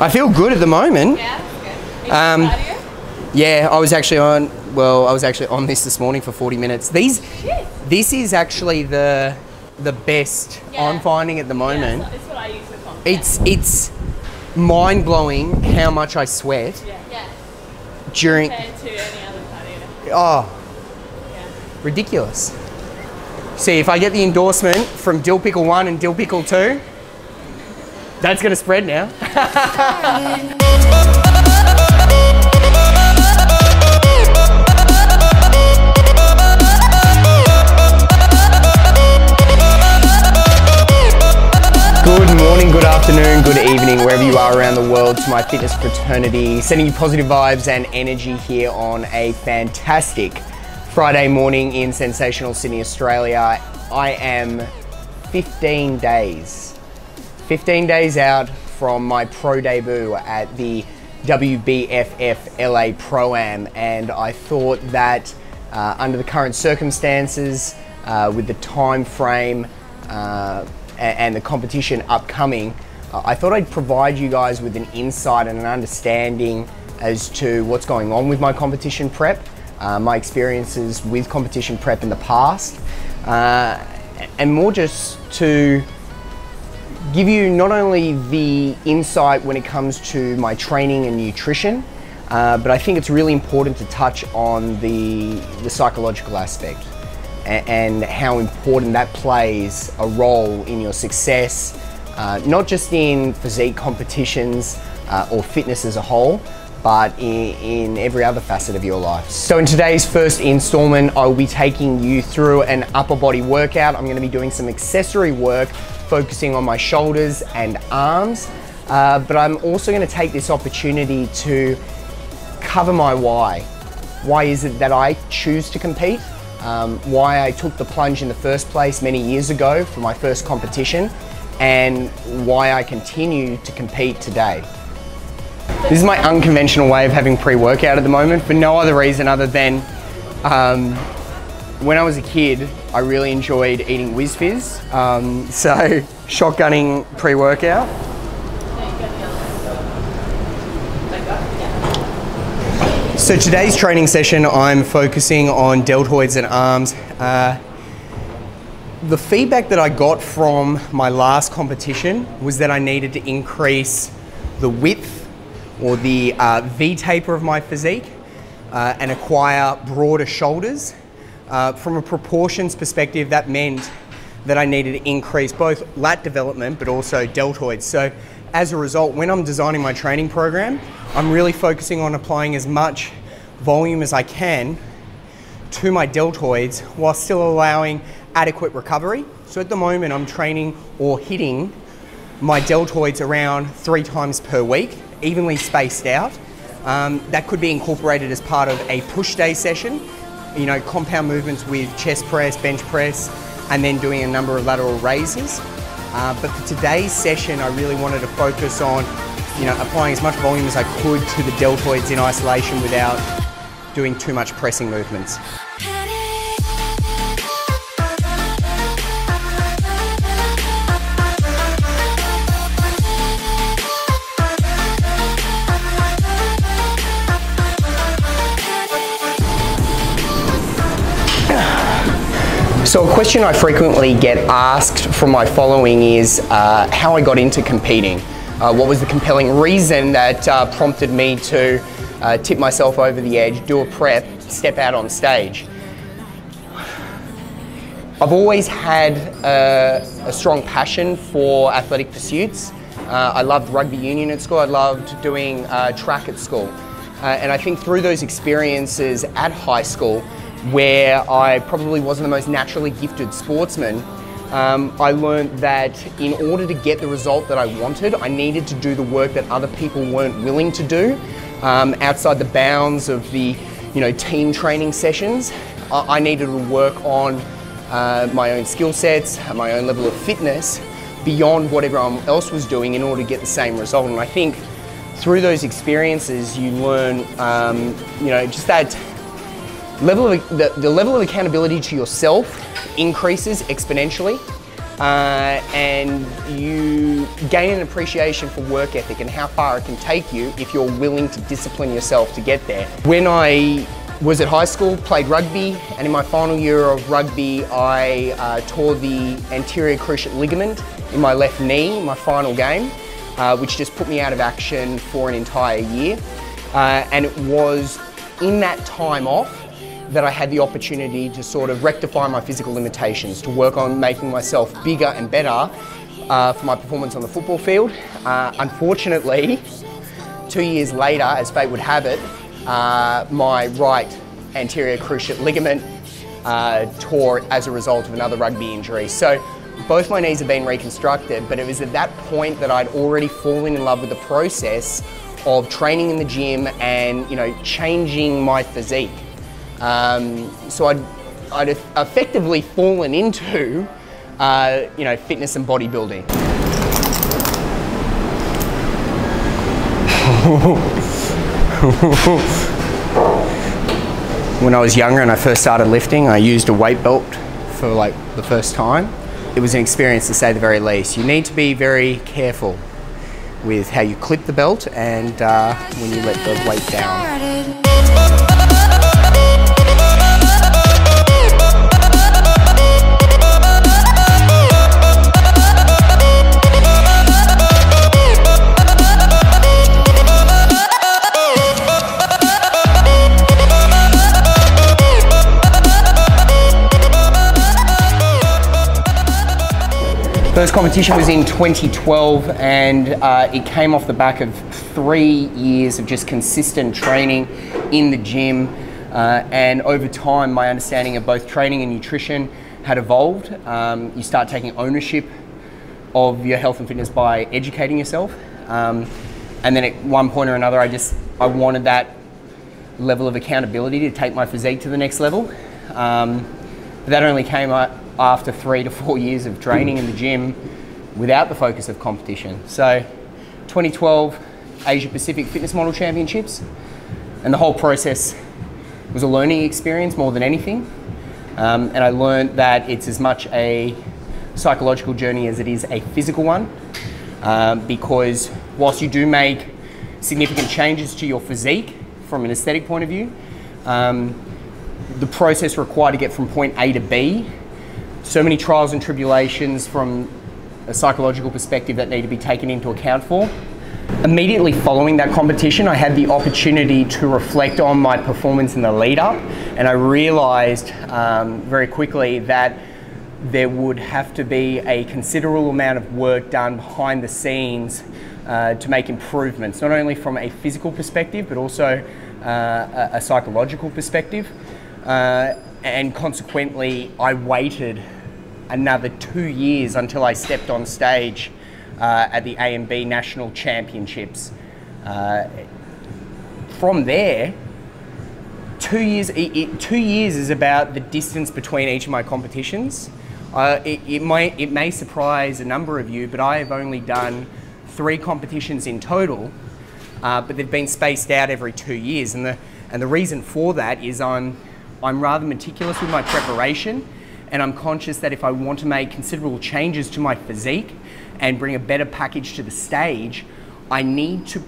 I feel good at the moment. Yeah, that's good. Yeah, I was actually on this morning for 40 minutes. This is actually the best I'm finding at the moment. Yeah, it's what I use for confidence. It's mind-blowing how much I sweat during... Compared to any other cardio. Oh, ridiculous. See, if I get the endorsement from Dill Pickle 1 and Dill Pickle 2, that's going to spread now. Good morning, good afternoon, good evening, wherever you are around the world, to my fitness fraternity, sending you positive vibes and energy here on a fantastic Friday morning in sensational Sydney, Australia. I am 15 days out from my pro debut at the WBFF LA Pro Am, and I thought that under the current circumstances, with the time frame and the competition upcoming, I thought I'd provide you guys with an insight and an understanding as to what's going on with my competition prep, my experiences with competition prep in the past, and more just to give you not only the insight when it comes to my training and nutrition, but I think it's really important to touch on the psychological aspect and how important that plays a role in your success, not just in physique competitions or fitness as a whole, but in every other facet of your life. So in today's first installment, I will be taking you through an upper body workout. I'm going to be doing some accessory work focusing on my shoulders and arms, but I'm also going to take this opportunity to cover my why. Why is it that I choose to compete? Why I took the plunge in the first place many years ago for my first competition, and why I continue to compete today. This is my unconventional way of having pre-workout at the moment for no other reason other than when I was a kid, I really enjoyed eating Whiz Fizz, so shotgunning pre-workout. So today's training session, I'm focusing on deltoids and arms. The feedback that I got from my last competition was that I needed to increase the width or the V-taper of my physique and acquire broader shoulders. From a proportions perspective, that meant that I needed to increase both lat development but also deltoids. So as a result, when I'm designing my training program, I'm really focusing on applying as much volume as I can to my deltoids while still allowing adequate recovery. So at the moment, I'm training or hitting my deltoids around 3 times per week, evenly spaced out. That could be incorporated as part of a push day session, you know, compound movements with chest press, bench press, and then doing a number of lateral raises. But for today's session, I really wanted to focus on, you know, applying as much volume as I could to the deltoids in isolation without doing too much pressing movements. So a question I frequently get asked from my following is how I got into competing. What was the compelling reason that prompted me to tip myself over the edge, do a prep, step out on stage? I've always had a strong passion for athletic pursuits. I loved rugby union at school, I loved doing track at school. And I think through those experiences at high school, where I probably wasn't the most naturally gifted sportsman, I learned that in order to get the result that I wanted, I needed to do the work that other people weren't willing to do outside the bounds of the, you know, team training sessions. I needed to work on my own skill sets, my own level of fitness beyond what everyone else was doing in order to get the same result. And I think through those experiences, you learn, you know, just that level of the level of accountability to yourself increases exponentially. and you gain an appreciation for work ethic and how far it can take you if you're willing to discipline yourself to get there. When I was at high school, played rugby, and in my final year of rugby, I tore the anterior cruciate ligament in my left knee in my final game, which just put me out of action for an entire year. And it was in that time off that I had the opportunity to sort of rectify my physical limitations, to work on making myself bigger and better for my performance on the football field. Unfortunately, 2 years later, as fate would have it, my right anterior cruciate ligament tore as a result of another rugby injury. So both my knees have been reconstructed, but it was at that point that I'd already fallen in love with the process of training in the gym and, you know, changing my physique. So I'd effectively fallen into, you know, fitness and bodybuilding. When I was younger and I first started lifting, I used a weight belt for like the first time. It was an experience to say the very least. You need to be very careful with how you clip the belt and when you let the weight down. First competition was in 2012 and it came off the back of 3 years of just consistent training in the gym, and over time my understanding of both training and nutrition had evolved. You start taking ownership of your health and fitness by educating yourself, and then at one point or another I wanted that level of accountability to take my physique to the next level. But that only came after 3 to 4 years of training in the gym without the focus of competition. So 2012 Asia Pacific Fitness Model Championships, and the whole process was a learning experience more than anything. And I learned that it's as much a psychological journey as it is a physical one, because whilst you do make significant changes to your physique from an aesthetic point of view, the process required to get from point A to B, so many trials and tribulations from a psychological perspective that need to be taken into account for. Immediately following that competition, I had the opportunity to reflect on my performance in the lead up, and I realized very quickly that there would have to be a considerable amount of work done behind the scenes to make improvements, not only from a physical perspective, but also a psychological perspective. And consequently, I waited another 2 years until I stepped on stage at the A&B National Championships. From there, 2 years, 2 years is about the distance between each of my competitions. It may surprise a number of you, but I have only done 3 competitions in total, but they've been spaced out every 2 years. And the reason for that is I'm rather meticulous with my preparation, and I'm conscious that if I want to make considerable changes to my physique and bring a better package to the stage, I need to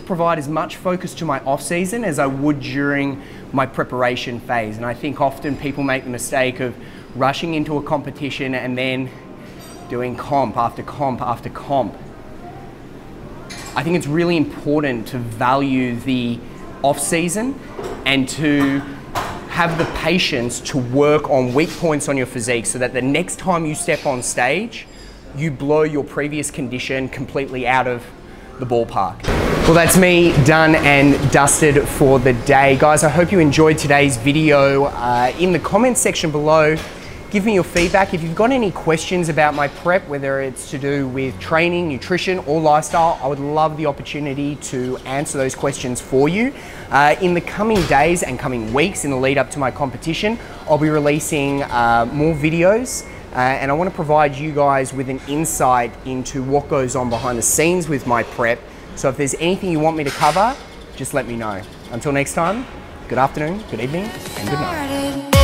provide as much focus to my off season as I would during my preparation phase. And I think often people make the mistake of rushing into a competition and then doing comp after comp after comp. I think it's really important to value the off season and to have the patience to work on weak points on your physique so that the next time you step on stage, you blow your previous condition completely out of the ballpark. Well, that's me done and dusted for the day. Guys, I hope you enjoyed today's video. In the comments section below, give me your feedback. If you've got any questions about my prep, whether it's to do with training, nutrition, or lifestyle, I would love the opportunity to answer those questions for you. In the coming days and coming weeks in the lead up to my competition, I'll be releasing more videos, and I want to provide you guys with an insight into what goes on behind the scenes with my prep. So if there's anything you want me to cover, just let me know. Until next time, good afternoon, good evening, and good night.